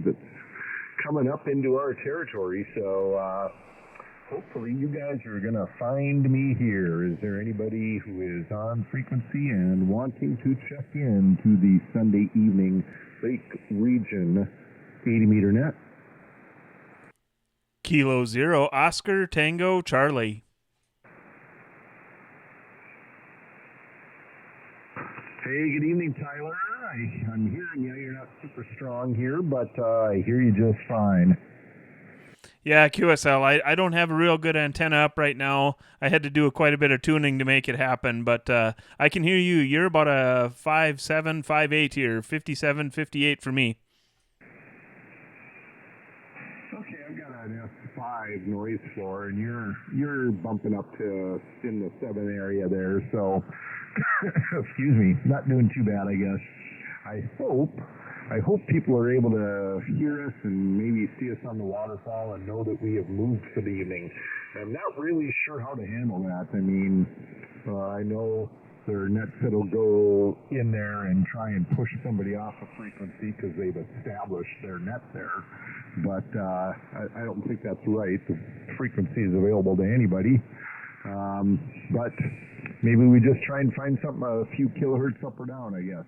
that's coming up into our territory. So hopefully you guys are going to find me here. Is there anybody who is on frequency and wanting to check in to the Sunday evening Lake Region 80-meter net? Kilo 0, Oscar, Tango, Charlie. Hey, good evening, Tyler. I'm hearing you. You're not super strong here, but I hear you just fine. Yeah, QSL, I don't have a real good antenna up right now. I had to do quite a bit of tuning to make it happen, but I can hear you. You're about a 5.7, 5.8 here, 57, 58 for me. Okay, I've got an S5 noise floor, and you're bumping up to in the 7 area there, so excuse me, not doing too bad, I guess. I hope people are able to hear us and maybe see us on the waterfall and know that we have moved for the evening. I'm not really sure how to handle that. I mean, I know there are nets that'll go in there and try and push somebody off a frequency because they've established their net there. But I don't think that's right. The frequency is available to anybody. But maybe we just try and find something a few kilohertz up or down, I guess.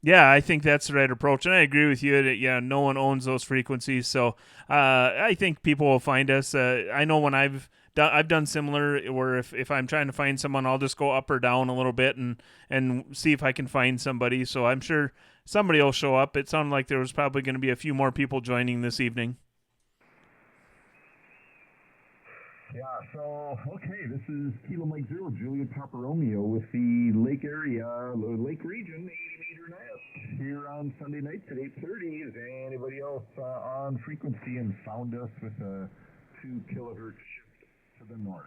Yeah, I think that's the right approach, and I agree with you that no one owns those frequencies, so I think people will find us. I know when I've done similar, where if I'm trying to find someone, I'll just go up or down a little bit and see if I can find somebody. So I'm sure somebody will show up. It sounded like there was probably going to be a few more people joining this evening. Yeah, so, okay, this is Kilo Mike Zero, Juliet Papa Romeo with the Lake Region 80-meter net here on Sunday nights at 8:30. Is anybody else on frequency and found us with a 2 kilohertz shift to the north?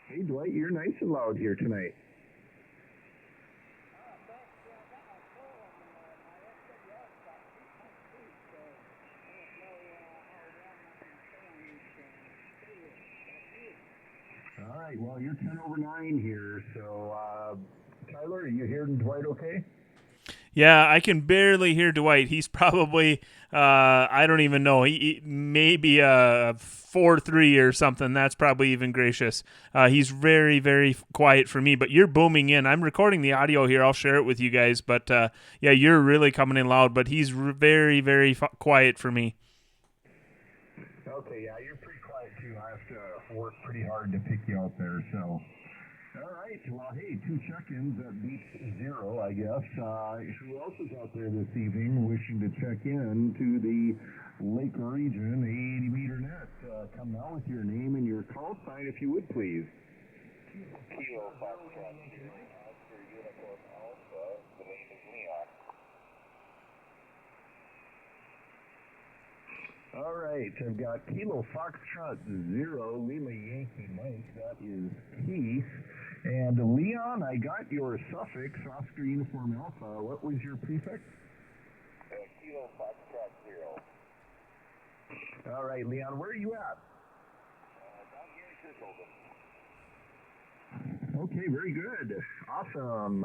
Hey, Dwight, you're nice and loud here tonight. All right, well, you're 10 over 9 here, so Tyler, are you hearing Dwight okay? Yeah, I can barely hear Dwight. He's probably, I don't even know, he maybe a 4.3 or something. That's probably even gracious. He's very, very quiet for me, but you're booming in. I'm recording the audio here. I'll share it with you guys, but yeah, you're really coming in loud, but he's very, very quiet for me. Okay, yeah, you're pretty quiet too. I have to work pretty hard to pick you out there, so. All right, well, hey, 2 check-ins that beats 0, I guess. Who else is out there this evening wishing to check in to the Lake Region 80-meter net? Come now with your name and your call sign, if you would, please. Kilo Foxtrot, Oscar Unicorn Alpha, the name is Leon. All right, I've got Kilo Foxtrot 0, Lima Yankee Mike, that is Keith. And Leon, I got your suffix, Oscar Uniform Alpha. What was your prefix? Kilo Foxtrot 0. All right, Leon, where are you at? Down here in Kirkhoven. Okay, very good. Awesome.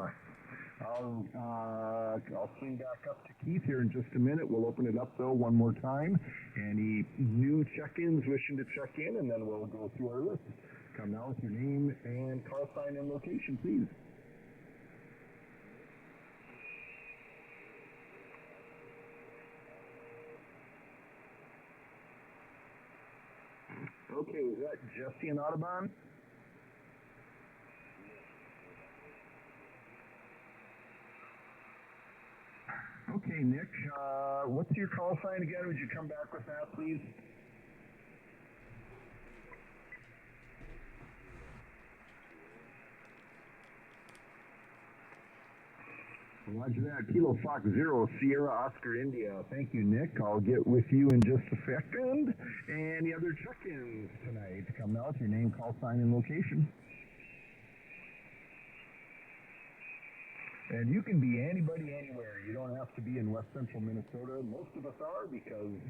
I'll swing back up to Keith here in just a minute. We'll open it up, though, one more time. Any new check-ins wishing to check in, and then we'll go through our list. Come now with your name and call sign and location, please. Okay, was that Jesse and Audubon? Okay, Nick, what's your call sign again? Would you come back with that, please? Roger that. Kilo Fox 0, Sierra Oscar India. Thank you, Nick. I'll get with you in just a second. Any other check-ins tonight? Come now with your name, call sign, and location. And you can be anybody, anywhere. You don't have to be in west central Minnesota. Most of us are because,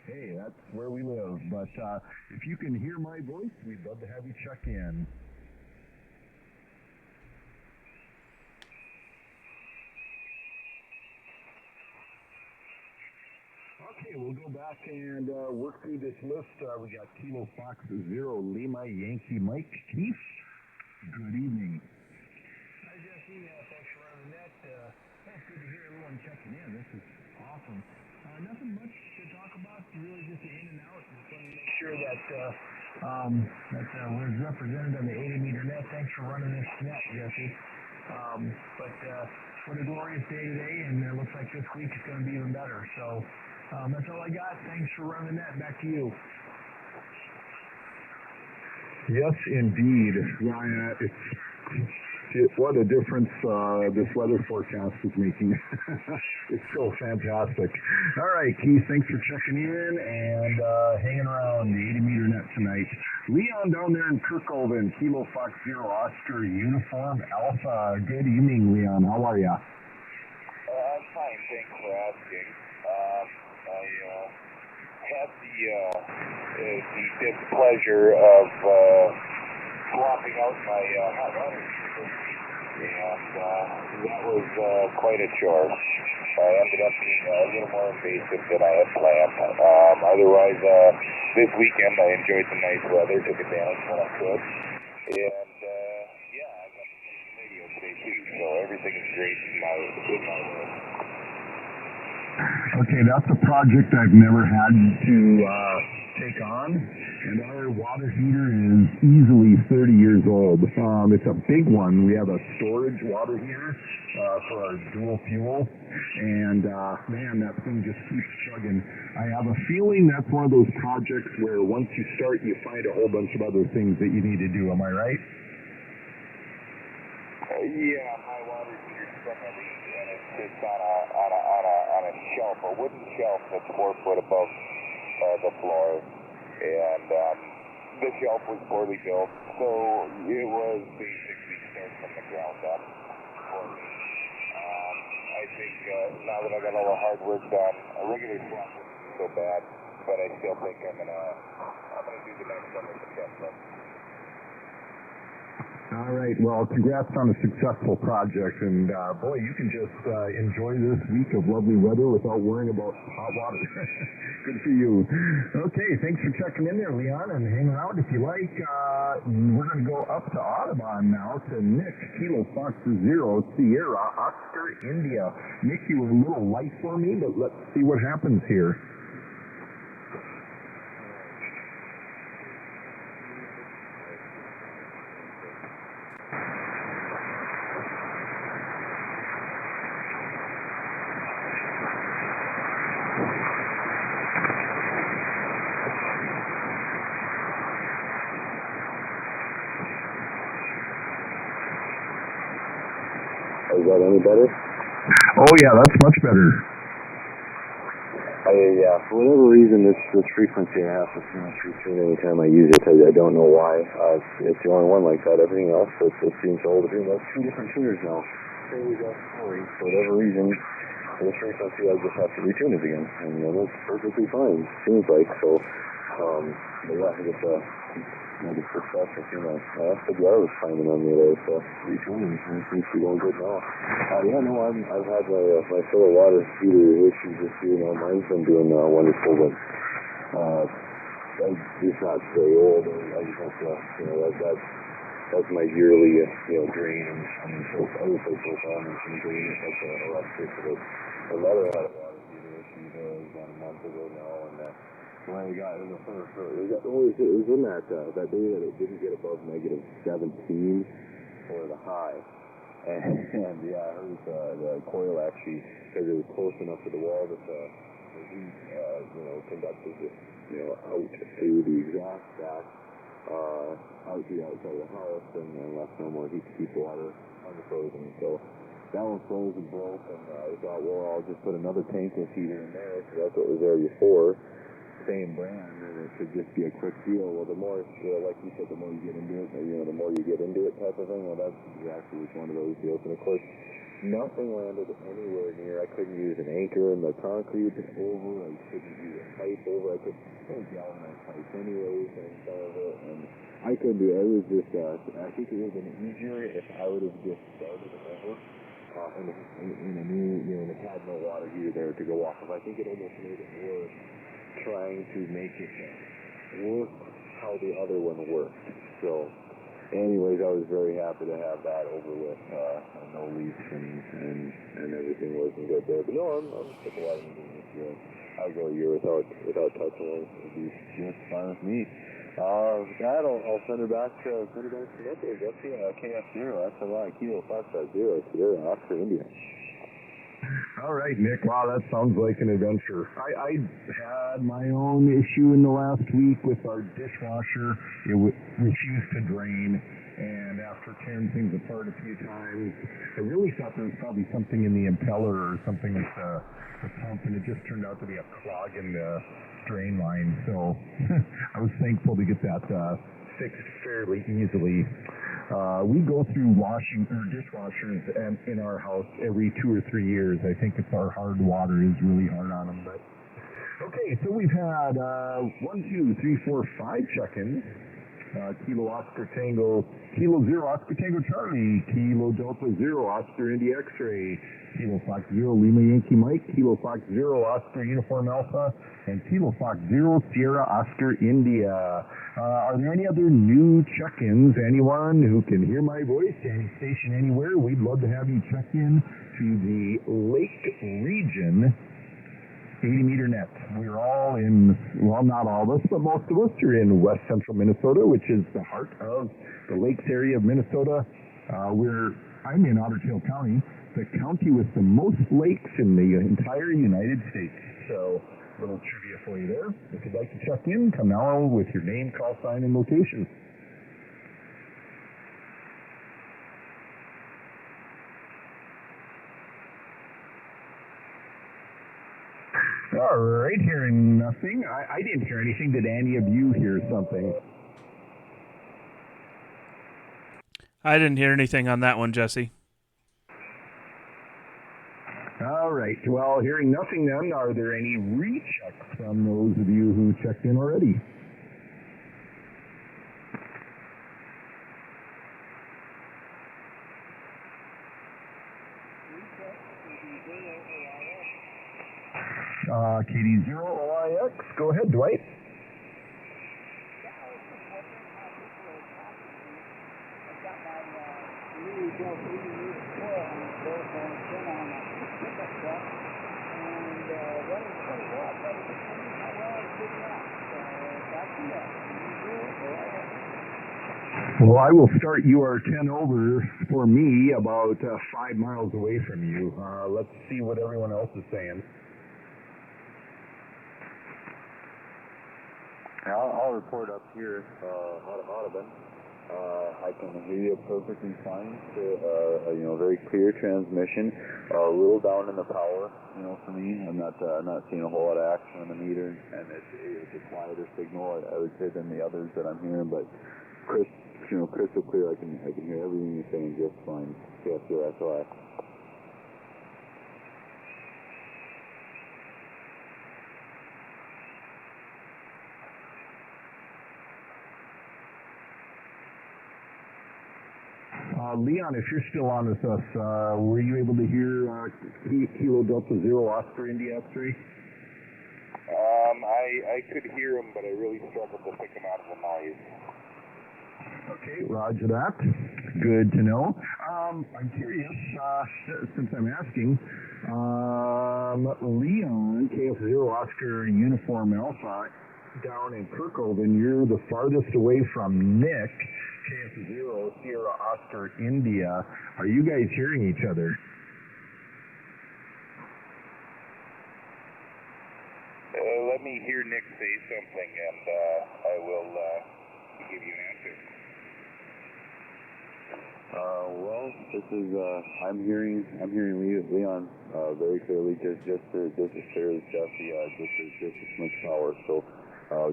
hey, that's where we live. But if you can hear my voice, we'd love to have you check in. Okay, we'll go back and work through this list. We got Kilo Fox 0 Lima Yankee Mike Keith. Good evening. Hi, Jesse. Thanks for running that. It's good to hear everyone checking in. This is awesome. Nothing much to talk about. Really just the in and out. Just want to make sure that we're represented on the 80-meter net. Thanks for running this net, Jesse. But what a glorious day today, and it looks like this week is going to be even better. So that's all I got. Thanks for running that. Back to you. Yes, indeed, Ryan. What a difference this weather forecast is making. It's so fantastic. All right, Keith, thanks for checking in and hanging around the 80-meter net tonight. Leon down there in Kirkhoven, Kilo Fox 0 Oscar Uniform Alpha. Good evening, Leon. How are ya? I'm fine, thanks for asking. I had the displeasure of swapping out my hot water heater, and that was quite a chore. I ended up being a little more invasive than I had planned. Otherwise, this weekend I enjoyed the nice weather, took advantage when I could, and I got to play some radio today too, so everything is great in my world. Okay, that's a project I've never had to take on, and our water heater is easily 30 years old. It's a big one. We have a storage water heater for our dual fuel, and man, that thing just keeps chugging. I have a feeling that's one of those projects where once you start, you find a whole bunch of other things that you need to do. Am I right? Yeah, my water heater's from a leak, and it sits on a shelf, a wooden shelf that's 4 foot above the floor, and the shelf was poorly built, so it was basically start from the ground up for me. I think now that I got all the hard work done, a regular swap wouldn't be so bad, but I still think I'm gonna do the next one with the test run. All right, well, congrats on a successful project, and boy, you can just enjoy this week of lovely weather without worrying about hot water. Good for you. Okay, thanks for checking in there, Leon, and hang around if you like. We're going to go up to Audubon now to Nick, Kilo Fox 0 Sierra Oscar India. Nick, you were a little light for me, but let's see what happens here. Is that any better? Oh, yeah, that's much better. For whatever reason, this frequency I have to tune anytime I use it. I don't know why. It's the only one like that. Everything else, it seems to hold between those 2 different tuners now. There we go. Sorry. For whatever reason, this frequency, I just have to retune it again. And it's perfectly fine, seems like. So, but yeah, I just another success. I asked the driver was finding on me there, so retuning seems to be going good now. I've had my fill of water heater issues this year. Mine's been doing wonderful, but it's not very old. I just have to, that's my yearly drain. And so I would say so far I'm some drain it like electric. But my mother had a water heater issue about a month ago now, and when I got in the first, it was in that day that it didn't get above -17 for the high. And yeah, I heard the coil actually, because it was close enough to the wall that the heat, conducted it, out through the exhaust back, out to the outside of the house, and left no more heat to keep water unfrozen. So that one froze and broke, and I thought, well, I'll just put another tankless heater in there, because that's what was there before. Same brand, and it should just be a quick deal. Well, the more, like you said, the more you get into it, the more you get into it type of thing. Well, that's exactly one of those deals. And of course, nothing landed anywhere near. I couldn't use an anchor in the concrete over. I couldn't use a pipe over. I couldn't galvanize pipe anyways, and some of it. And I couldn't do it. It was just, I think it would have been easier if I would have just started it over in a new, and it had no water heater there to go off of. I think it almost made it worse trying to make it work how the other one worked. So, anyways, I was very happy to have that over with. No leaks and everything wasn't good there. But no, I'm sick of having to do this year. I'll go a year without touching one. It'd be just fine with me. With that, I'll send her back to Metro. That's the KF0. That's a lot. Kilo 550 Sierra Oscar India. All right, Nick. Wow, that sounds like an adventure. I had my own issue in the last week with our dishwasher. It refused to drain, and after tearing things apart a few times, I really thought there was probably something in the impeller or something with the pump, and it just turned out to be a clog in the drain line. So I was thankful to get that fixed fairly easily. We go through dishwashers in our house every 2 or 3 years. I think it's our hard water is really hard on them. But okay, so we've had 1, 2, 3, 4, 5 check-ins. Kilo Oscar Tango, Kilo Zero Oscar Tango Charlie, Kilo Delta Zero Oscar Indy X-Ray, Kilo Fox Zero Lima Yankee Mike, Kilo Fox Zero Oscar Uniform Alpha, and Kilo Fox Zero Sierra Oscar India. Are there any other new check-ins? Anyone who can hear my voice, any station anywhere, we'd love to have you check in to the Lake Region 80-meter net. We're all in, well, not all of us, but most of us are in west central Minnesota, which is the heart of the lakes area of Minnesota. I'm in Otter Tail County, the county with the most lakes in the entire United States. So, a little trivia for you there. If you'd like to check in, come now with your name, call sign, and location. All right, hearing nothing. I didn't hear anything. Did any of you hear something? I didn't hear anything on that one, Jesse. All right. Well, hearing nothing then, are there any rechecks from those of you who checked in already? KD0OIX. Go ahead, Dwight. Well, I will start UR10 over for me about 5 miles away from you. Let's see what everyone else is saying. I'll report up here out of Audubon. I can hear you perfectly fine. Very clear transmission. A little down in the power, for me. I'm not seeing a whole lot of action on the meter, and it's a quieter signal, I would say, than the others that I'm hearing. But crystal clear. I can hear everything you're saying just fine. KF0SOI. Leon, if you're still on with us, were you able to hear Kilo Delta Zero Oscar India X-ray? I could hear him, but I really struggled to pick him out of the noise. Okay, roger that. Good to know. I'm curious, since I'm asking, Leon, KF0 Oscar Uniform Alpha, down in Kirkland, you're the farthest away from Nick, KF0 Sierra Oscar India. Are you guys hearing each other? Let me hear Nick say something, and I will give you an answer. This is I'm hearing Leon very clearly, just as clear as Jesse, just as much power. So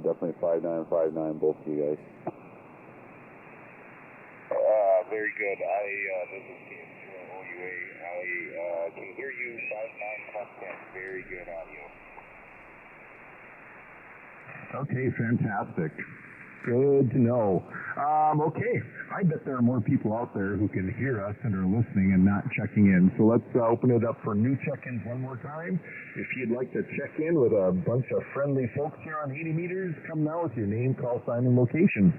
definitely 5959, both of you guys. Very good. This is K0QIK. I can hear you 5910. Very good audio. Okay, fantastic. Good to know. Okay, I bet there are more people out there who can hear us and are listening and not checking in. So let's open it up for new check-ins one more time. If you'd like to check in with a bunch of friendly folks here on 80 meters, come now with your name, call sign, and location.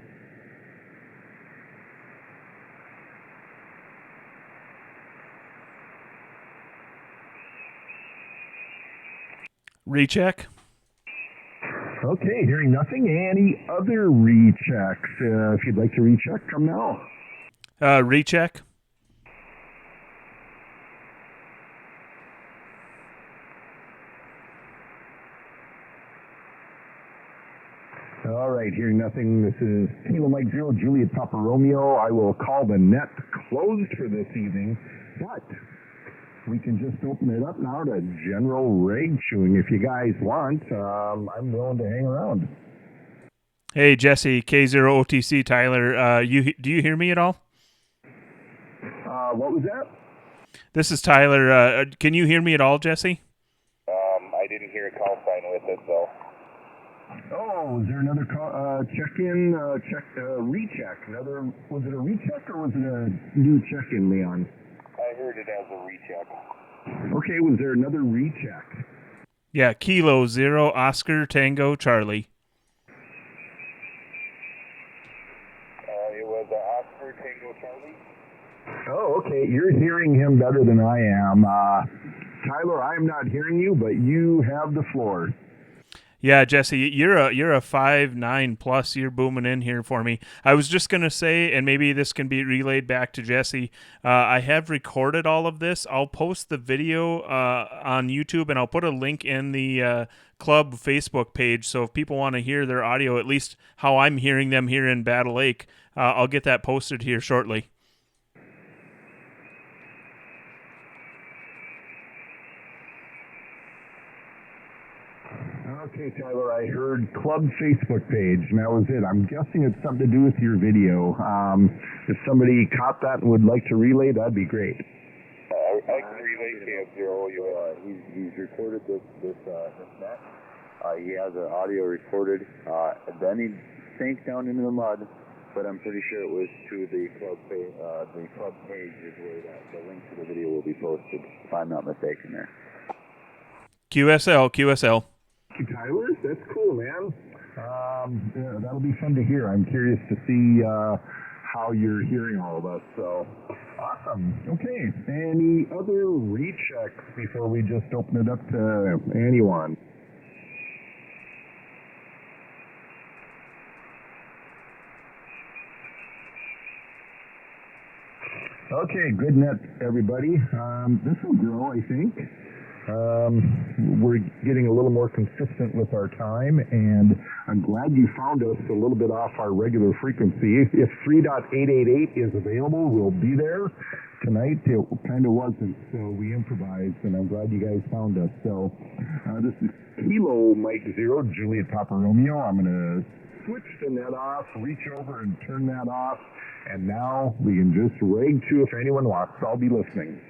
Recheck. Okay, hearing nothing. Any other rechecks? If you'd like to recheck, come now. Recheck. All right, hearing nothing. This is Kilo Mike 0, Juliet Papa Romeo. I will call the net closed for this evening, but we can just open it up now to general rag chewing if you guys want. I'm willing to hang around. Hey, Jesse, K0QIK, Tyler. Do you hear me at all? What was that? This is Tyler. Can you hear me at all, Jesse? I didn't hear a call sign with it, so. Oh, is there another call, check-in, recheck? Was it a recheck or was it a new check-in, Leon? I heard it as a recheck. Okay, was there another recheck? Yeah, Kilo 0, Oscar, Tango, Charlie. It was Oscar, Tango, Charlie. Oh, okay. You're hearing him better than I am. Tyler, I am not hearing you, but you have the floor. Yeah, Jesse, you're a 5'9" plus. You're booming in here for me. I was just gonna say, and maybe this can be relayed back to Jesse. I have recorded all of this. I'll post the video on YouTube, and I'll put a link in the club Facebook page. So if people want to hear their audio, at least how I'm hearing them here in Battle Lake, I'll get that posted here shortly. Okay, Tyler, I heard club Facebook page, and that was it. I'm guessing it's something to do with your video. If somebody caught that and would like to relay, that'd be great. I can relay K0. He's recorded this net. He has an audio recorded. Then he sank down into the mud, but I'm pretty sure it was to the club page. The club page is where the link to the video will be posted, if I'm not mistaken there. QSL. Tyler, that's cool, man. Yeah, that'll be fun to hear. I'm curious to see how you're hearing all of us. So, awesome. Okay, any other rechecks before we just open it up to anyone? Okay, good net, everybody. This will grow, I think. We're getting a little more consistent with our time, and I'm glad you found us a little bit off our regular frequency. If 3.888 is available, we'll be there. Tonight, it kind of wasn't, so we improvised, and I'm glad you guys found us. So, this is Kilo Mike 0, Juliet Papa Romeo. I'm going to switch the net off, reach over and turn that off, and now we can just rag to if anyone wants. I'll be listening.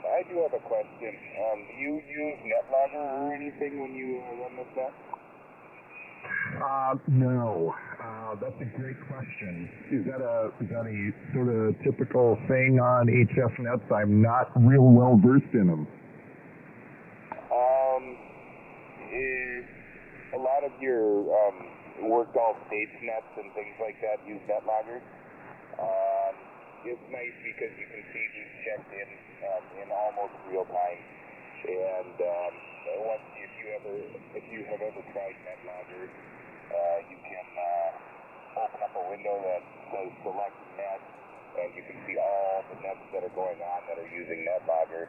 I do have a question. Do you use NetLogger or anything when you run this net? No. That's a great question. Is that a sort of typical thing on HF nets? I'm not real well versed in them. A lot of your work golf stage nets and things like that use NetLogger. It's nice because you can see who's checked in almost real time. And once if you have ever tried NetLogger, you can open up a window that says select net, and you can see all the nets that are going on that are using NetLogger.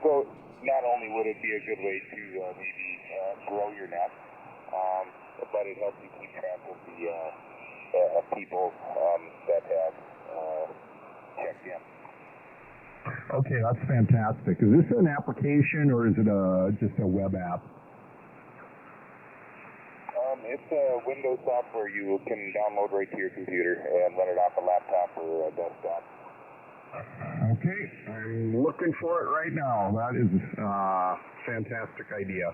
So not only would it be a good way to maybe grow your net, but it helps you keep track of the people that have checked in. Okay, that's fantastic. Is this an application or is it just a web app? It's a Windows software you can download right to your computer and run it off a laptop or a desktop. Okay, I'm looking for it right now. That is a fantastic idea.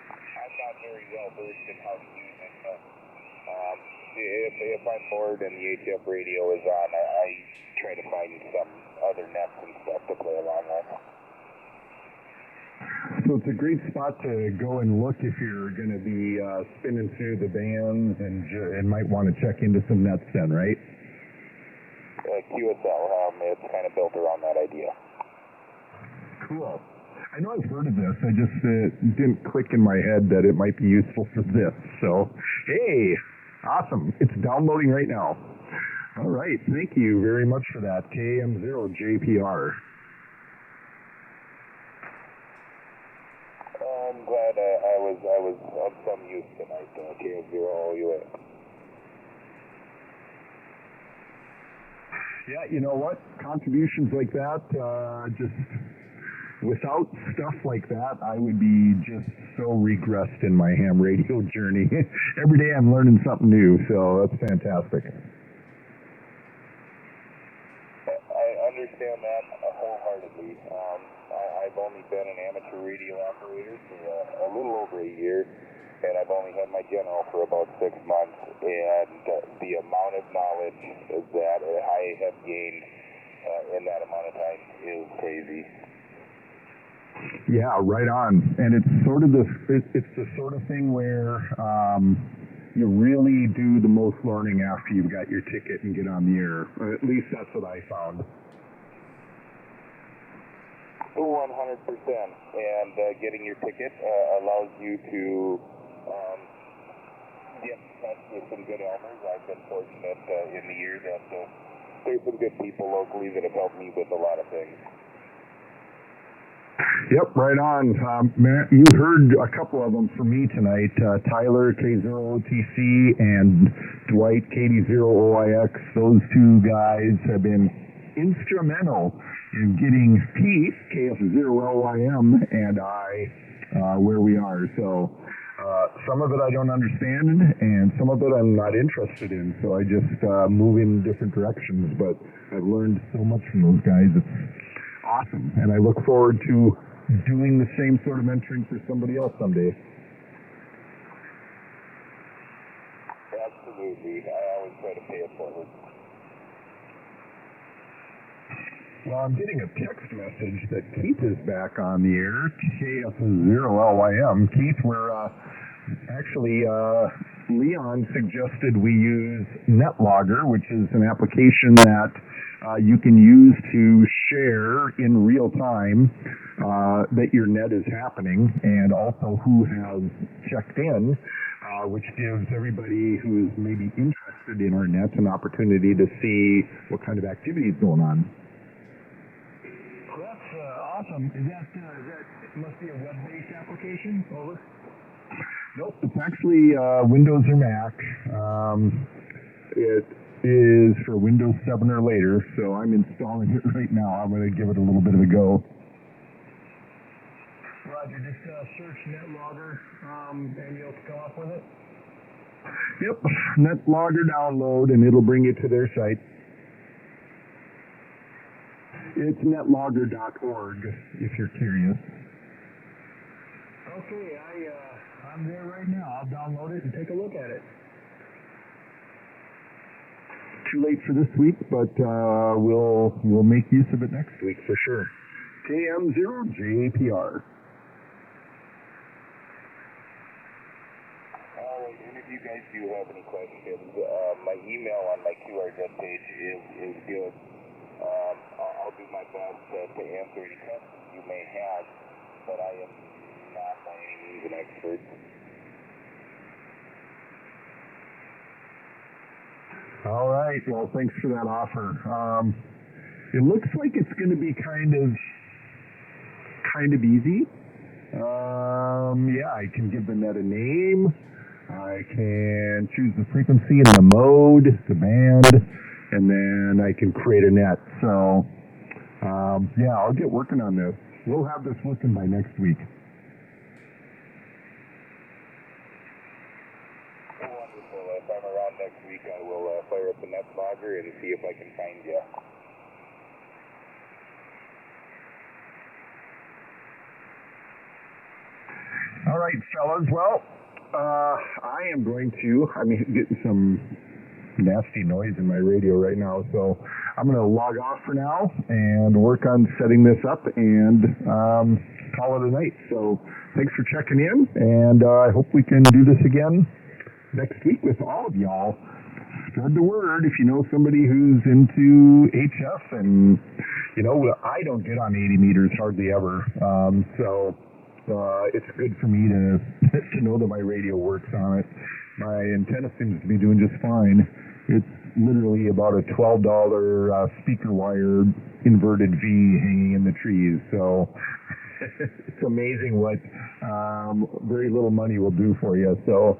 I'm not very well versed in how to use it, but if I'm bored and the HF radio is on, I try to find some other nets and stuff to play along with. So it's a great spot to go and look if you're going to be spinning through the bands and might want to check into some nets then, right? QSL, it's kind of built around that idea. Cool. I know I've heard of this. I just didn't click in my head that it might be useful for this. So, hey, awesome. It's downloading right now. All right. Thank you very much for that, KM0JPR. I'm glad I was of some use tonight, K0QIK. Yeah, you know what? Contributions like that, just without stuff like that, I would be just so regressed in my ham radio journey. Every day I'm learning something new, so that's fantastic. I understand that wholeheartedly. I've only been an amateur radio operator for a little over a year, and I've only had my general for about 6 months, and the amount of knowledge that I have gained in that amount of time is crazy. Yeah, right on. And it's sort of it's the sort of thing where you really do the most learning after you've got your ticket and get on the air. Or at least that's what I found. 100%. And getting your ticket allows you to get in touch with some good elders. I've been fortunate in the year that there's some good people locally that have helped me with a lot of things. Yep, right on. Matt, you heard a couple of them from me tonight. Tyler, K0OTC, and Dwight, KD0OIX. Those two guys have been instrumental in getting Pete, KF0LYM, and I where we are. So some of it I don't understand, and some of it I'm not interested in. So I just move in different directions. But I've learned so much from those guys. It's awesome, and I look forward to doing the same sort of mentoring for somebody else someday. Absolutely. I always try to pay it forward. Well, I'm getting a text message that Keith is back on the air, KF0LYM. Keith, we're actually, Leon suggested we use NetLogger, which is an application that you can use to share in real time that your net is happening and also who has checked in, which gives everybody who's maybe interested in our net an opportunity to see what kind of activity is going on. Well, that's awesome. Is that it must be a web-based application? Over. Nope, it's actually Windows or Mac. It is for Windows 7 or later, so I'm installing it right now. I'm going to give it a little bit of a go. Roger, just search NetLogger and you'll come up with it? Yep, NetLogger download, and it'll bring you to their site. It's netlogger.org, if you're curious. Okay, I'm there right now. I'll download it and take a look at it. Too late for this week, but we'll make use of it next week for sure. KM0JPR. All right, and if you guys do have any questions, my email on my QRZ page is good. I'll do my best to answer any questions you may have, but I am not by any means an expert. All right. Well, thanks for that offer. It looks like it's going to be kind of easy. Yeah, I can give the net a name. I can choose the frequency and the mode, the band, and then I can create a net. So, yeah, I'll get working on this. We'll have this working by next week. week I will fire up the net logger and see if I can find you. All right, fellas. Well, I am going to, getting some nasty noise in my radio right now, so I'm going to log off for now and work on setting this up and call it a night. So thanks for checking in, and I hope we can do this again next week with all of y'all. Spread the word if you know somebody who's into HF, and I don't get on 80 meters hardly ever, so it's good for me to know that my radio works on it. My antenna seems to be doing just fine. It's literally about a $12 speaker wire inverted V hanging in the trees, so it's amazing what very little money will do for you. So,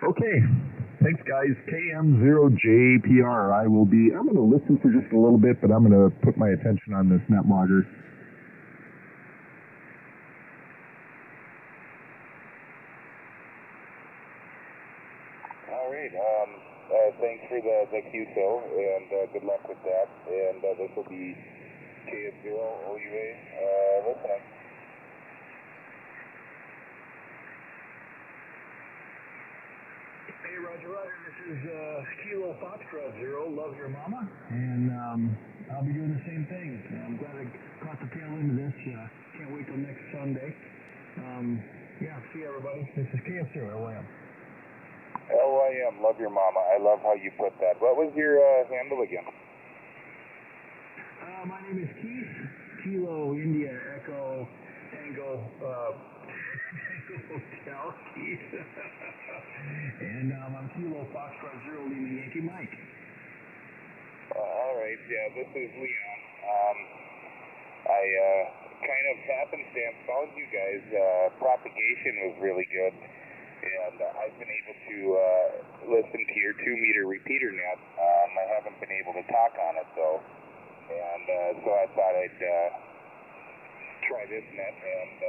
okay. Thanks, guys. KM0JPR. I'm going to listen for just a little bit, but I'm going to put my attention on this net logger. All right. Thanks for the QSO, and good luck with that. And this will be K0QIK listening. Hey, Roger. This is Kilo Foxtrot 0, Love Your Mama, and I'll be doing the same thing. I'm glad I caught the tail end of this. Can't wait till next Sunday. See everybody. This is KF0, LYM. LYM, Love Your Mama. I love how you put that. What was your handle again? My name is Keith, Kilo India Echo Tango Hotel Keith. And I'm Kilo Foxtrot 0 Lima Yankee Mike. All right, yeah, this is Leon. I kind of happenstance found you guys. Propagation was really good, and I've been able to listen to your 2-meter repeater net. I haven't been able to talk on it though, and so I thought I'd try this net and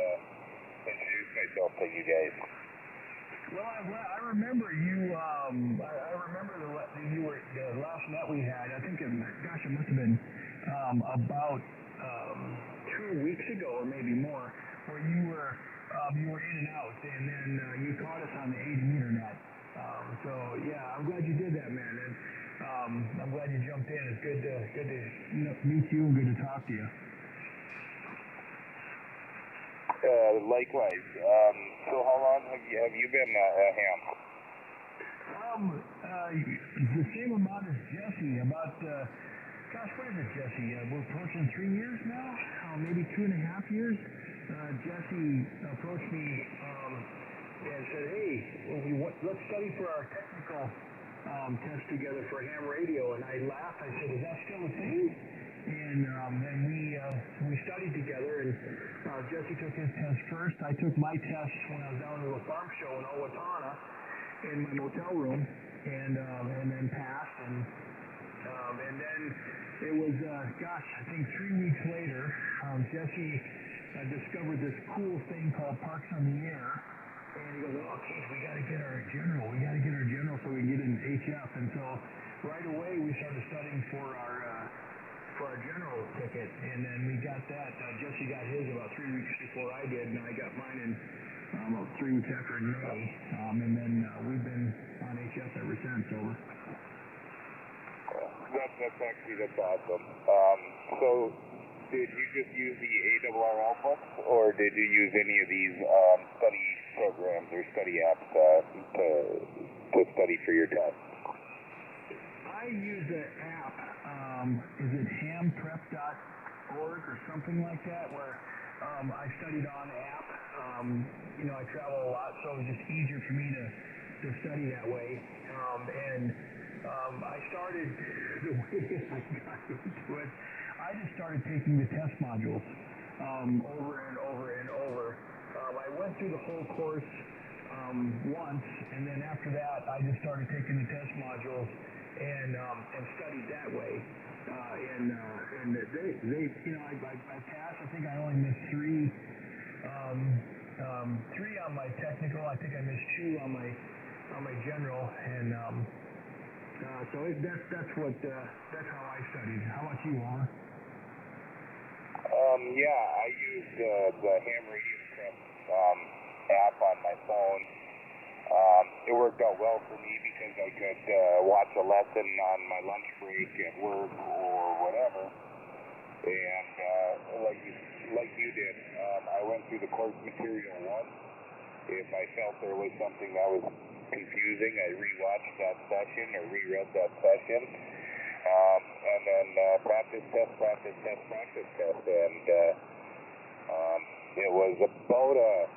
introduce myself to you guys. Well, I remember you. I remember the last net we had. I think it must have been about 2 weeks ago or maybe more, where you were in and out, and then you caught us on the 80-meter net. So yeah, I'm glad you did that, man, and I'm glad you jumped in. It's good to meet you and good to talk to you. Likewise. So how long have you been a ham? The same amount as Jesse. About what is it, Jesse? We're approaching 3 years now. Maybe 2.5 years. Jesse approached me and said, "Hey, let's study for our technical test together for ham radio." And I laughed. I said, "Is that still a thing?" And we studied together, and Jesse took his test first. I took my test when I was down to a farm show in Owatonna in my motel room, and then passed. And then it was, I think 3 weeks later, Jesse discovered this cool thing called Parks on the Air. And he goes, "Oh, Keith, we got to get our general. We got to get our general so we can get in HF." And so right away we started studying for our general ticket, and then we got that. Jesse got his about 3 weeks before I did, and I got mine in about 3 weeks after in May. And then we've been on HF ever since. Over. That's awesome. So did you just use the ARRL books, or did you use any of these study programs or study apps to study for your test? I use the app. Is it hamprep.org or something like that, where I studied on app. I travel a lot, so it was just easier for me to study that way. I started, the way I got into it, I just started taking the test modules over and over and over. I went through the whole course once, and then after that, I just started taking the test modules and studied that way. And they I passed. I think I only missed three on my technical. I think I missed 2 on my general, and That's how I studied. How about you, Laura? Yeah, I used the ham radio prep app on my phone. It worked out well for me because I could watch a lesson on my lunch break at work or whatever. And like you did, I went through the course material once. If I felt there was something that was confusing, I rewatched that session or reread that session. And then practice test. And it was about a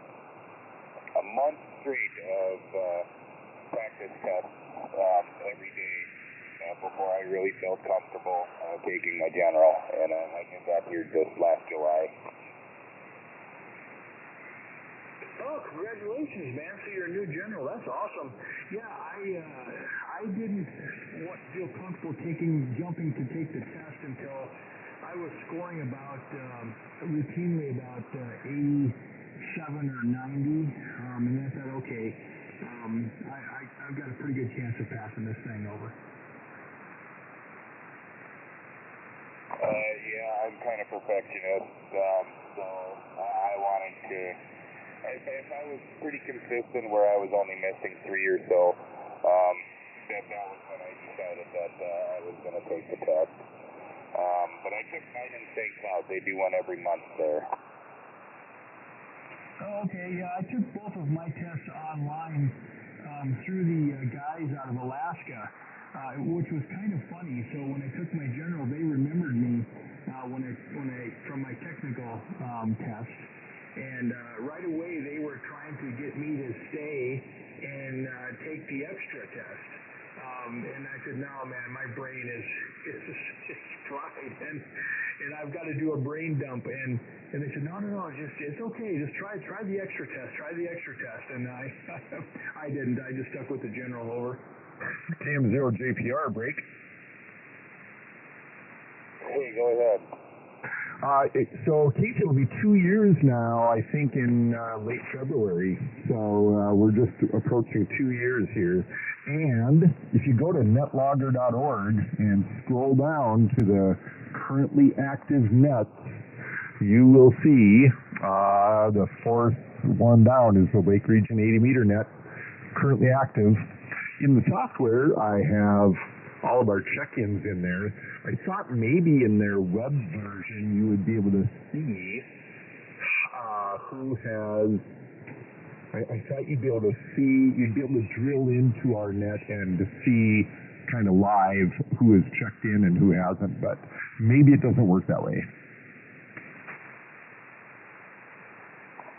month straight of practice tests every day before I really felt comfortable taking my general. And I did that here just last July. Oh, congratulations, man! So you're a new general. That's awesome. Yeah, I didn't feel comfortable jumping to take the test until I was scoring routinely about 87 or 90, and then I thought, okay, I've got a pretty good chance of passing this thing over. Yeah, I'm kind of perfectionist, so I wanted to. If I was pretty consistent where I was only missing 3 or so, that was when I decided that I was going to take the test. But I took mine in St. Cloud. They do one every month there. Oh, okay. Yeah, I took both of my tests online through the guys out of Alaska, which was kind of funny. So when I took my general, they remembered me from my technical test. And right away, they were trying to get me to stay and take the extra test. And I said, no, man, my brain is fried, and I've got to do a brain dump. And they said, no, it's okay, just try the extra test. And I didn't. I just stuck with the general over. TM0 JPR break. Hey, go ahead. So Keith, it'll be 2 years now, I think in late February. So we're just approaching 2 years here. And if you go to netlogger.org and scroll down to the currently active nets, you will see the fourth one down is the Lake Region 80 meter net, currently active. In the software, I have all of our check-ins in there. I thought maybe in their web version you would be able to see who has. I thought you'd be able to drill into our net and to see kind of live who has checked in and who hasn't, but maybe it doesn't work that way.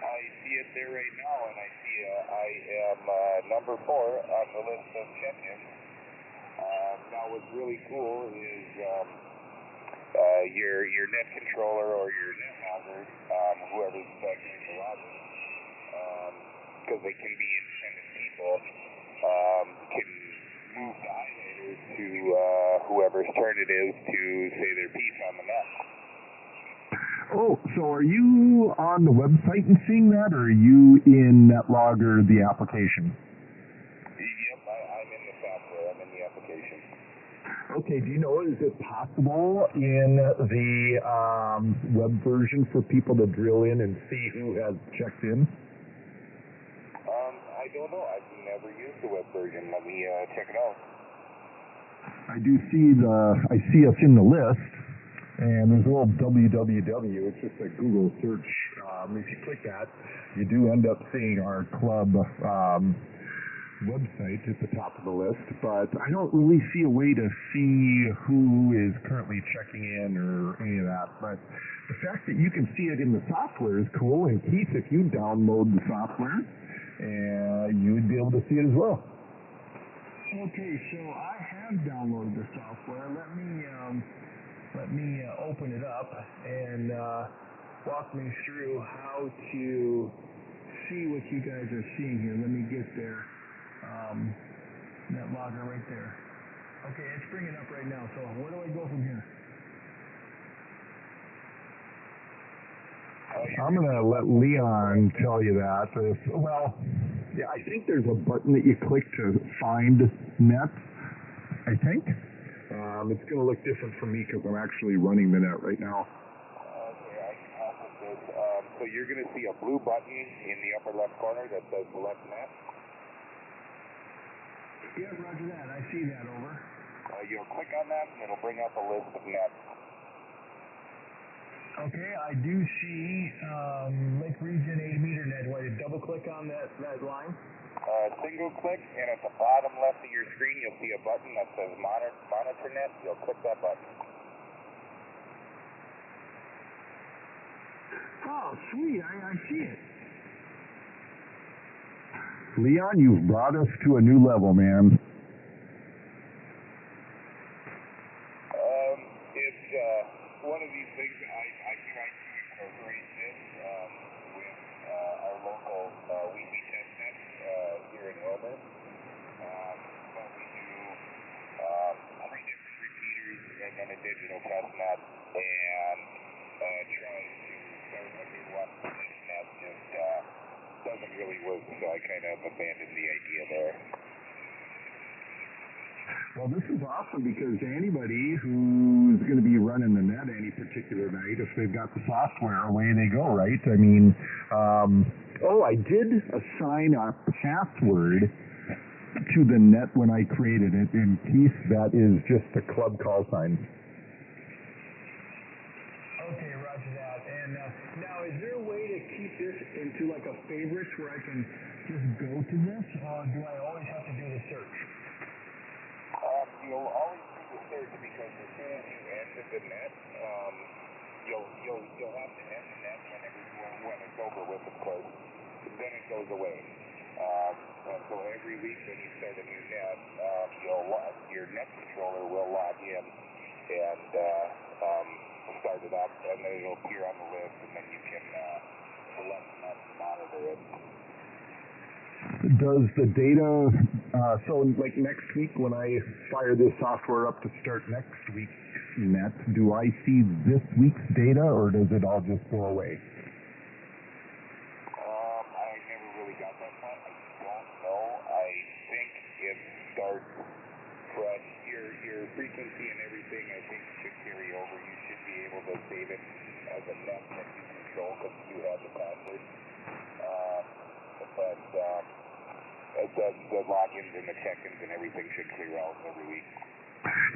I see it there right now, and I see I am number 4 on the list of check-ins. Now what's really cool is your net controller or your net logger, whoever's checking the logger, because they can be independent people, can move the highlighters to whoever's turn it is to say their piece on the net. Oh, so are you on the website and seeing that, or are you in NetLogger, the application? Yep, I'm in the software. I'm in the application. Okay, do you know, is it possible in the web version for people to drill in and see who has checked in? I don't know. I've never used the web version. Let me check it out. I see us in the list, and there's a little www. It's just a Google search. If you click that, you do end up seeing our club website at the top of the list, but I don't really see a way to see who is currently checking in or any of that. But the fact that you can see it in the software is cool, and Keith, if you download the software, you would be able to see it as well. Okay, so I have downloaded the software. Let me open it up and walk me through how to see what you guys are seeing here. Let me get there. NetLogger right there. Okay, it's bringing up right now. So where do I go from here? I'm going to let Leon tell you that. I think there's a button that you click to find nets, I think. It's going to look different for me because I'm actually running the net right now. Okay, I can help with this. So you're going to see a blue button in the upper left corner that says left net. Yeah, roger that. I see that, over. You'll click on that and it'll bring up a list of nets. Okay, I do see Lake Region 80-meter net. Do I double click on that line? Single click, and at the bottom left of your screen, you'll see a button that says monitor net. You'll click that button. Oh, sweet. I see it. Leon, you've brought us to a new level, man. It's one of these things that I tried to incorporate this with our local weekly test net here in Wilbur. But we do 3 different repeaters and then a digital test net, and trying to start a new one for this net just doesn't really work, so I kind of abandoned the idea there. Well, this is awesome because anybody who's going to be running the net any particular night, if they've got the software, away they go, right? I mean, I did assign a password to the net when I created it. In case that is just a club call sign. Okay, roger that. And now, is there a way to keep this into like a favorites where I can just go to this, or do I always have to do the search? You'll always do the search because as soon as you end the net, you'll have to end the net when it's over with, of course. Then it goes away. And so every week when you start a new net, your net controller will log in and start it up, and then it'll appear on the list, and then you can select the net and monitor it. Does the data, so like next week when I fire this software up to start next week's net, do I see this week's data or does it all just go away? I never really got that far. I don't know. I think it starts fresh. Your frequency and everything, I think, should carry over. You should be able to save it as a net that you control because you have the password. But the logins and the check-ins and everything should clear out every week.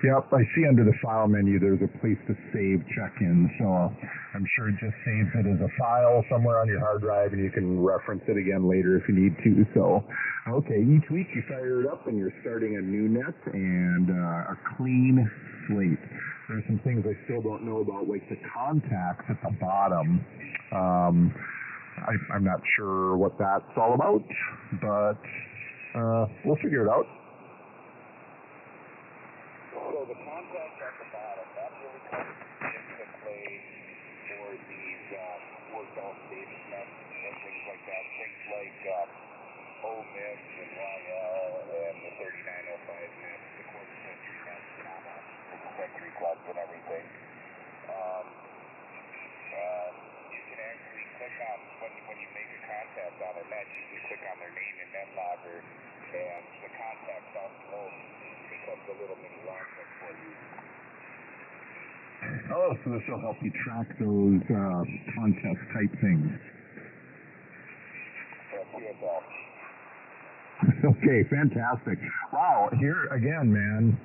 Yep, I see under the file menu there's a place to save check-in, so I'm sure it just saves it as a file somewhere on your hard drive and you can reference it again later if you need to. So, okay, each week you fire it up and you're starting a new net and a clean slate. There's some things I still don't know about, like the contacts at the bottom. I'm not sure what that's all about, but we'll figure it out. So the contact at the bottom, that really comes into play for these worked out data nets and things like that. Things like OMIS and YL and the 3905 nets, the quarter century nets, and the century clubs and everything. You can actually click on, when you make a contact on a net, you can click on their name in NetLogger, and the contact down below becomes a little mini log book for you. Oh, so this will help you track those contest type things. Okay, fantastic. Wow, here again, man.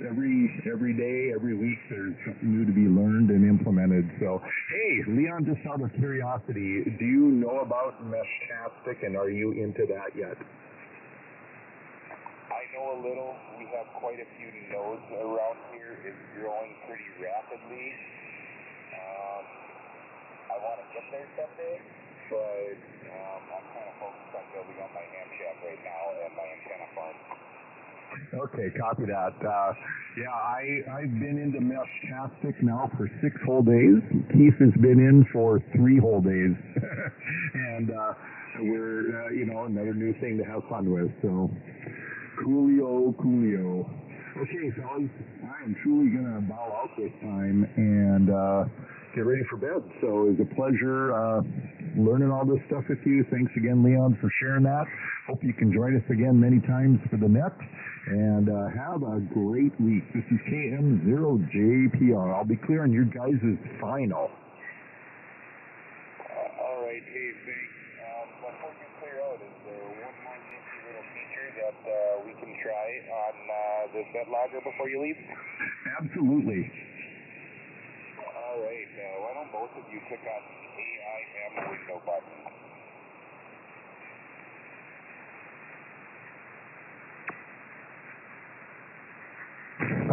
Every day, every week, there's something new to be learned and implemented. So, hey, Leon, just out of curiosity, do you know about Meshtastic, and are you into that yet? I know a little. We have quite a few nodes around here. It's growing pretty rapidly. I want to get there someday, but I'm kind of focused on building up my ham shack right now and my antenna farm. Okay, copy that. I've been into Meshtastic now for 6 whole days. Keith has been in for 3 whole days. And we're, another new thing to have fun with. So, coolio. Okay, fellas, I am truly going to bow out this time and get ready for bed. So it was a pleasure learning all this stuff with you. Thanks again, Leon, for sharing that. Hope you can join us again many times for the net. And have a great week. This is KM0JPR. I'll be clear on your guys' final. All right, hey, thanks. Before you clear out, is there one more nifty little feature that we can try on the set logger before you leave? Absolutely. All right, why don't both of you click on the AIM window button?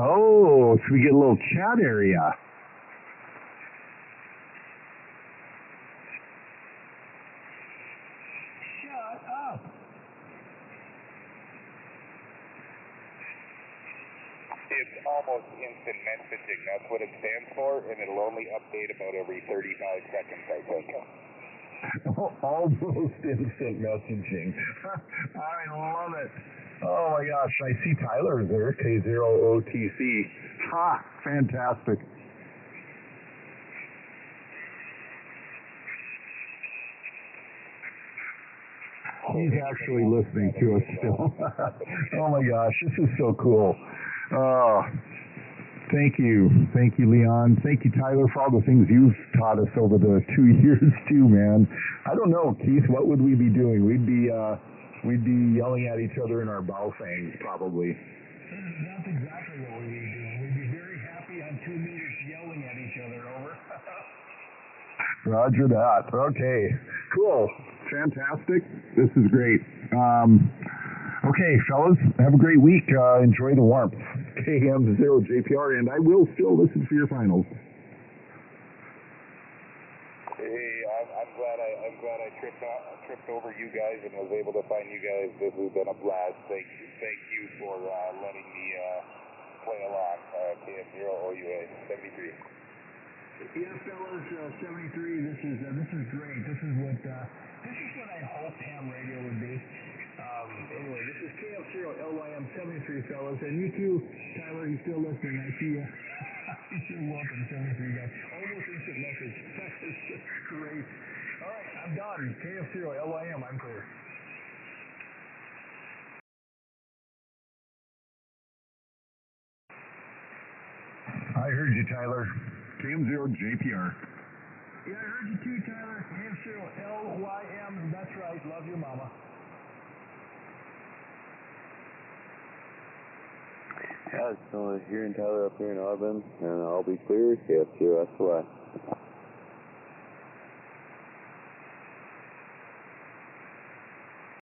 Oh, so we get a little chat area. Shut up. It's almost instant messaging. That's what it stands for, and it'll only update about every 35 seconds, I think. Almost instant messaging. I love it. Oh my gosh, I see Tyler there, K0QIK. Ha, fantastic. He's actually listening to us still. Oh my gosh, this is so cool. Oh, thank you, Leon. Thank you, Tyler, for all the things you've taught us over the 2 years too, man. I don't know, Keith, what would we be doing? We'd be yelling at each other in our Baofangs, probably. That's exactly what we'd be doing. We'd be very happy on 2 meters yelling at each other, over. Roger that. Okay, cool. Fantastic. This is great. Okay, fellas, have a great week. Enjoy the warmth. KM0JPR, and I will still listen for your finals. Hey, I'm glad I tripped over you guys and was able to find you guys. This has been a blast. Thank you for letting me play along. KM0OUA 73. Yeah, fellas, 73. This is great. This is what I hoped ham radio would be. Anyway, this is KF0LYM 73, fellas, and you too, Tyler. You still listening? I see you. You're welcome, 73 guys. Almost instant message. That is just great. All right, I'm done. KF0LYM. I'm clear. I heard you, Tyler. KM0JPR. Yeah, I heard you too, Tyler. KF0LYM. That's right. Love your mama. Yeah, so hearing Tyler up here in Auburn, and I'll be clear, KF0SY.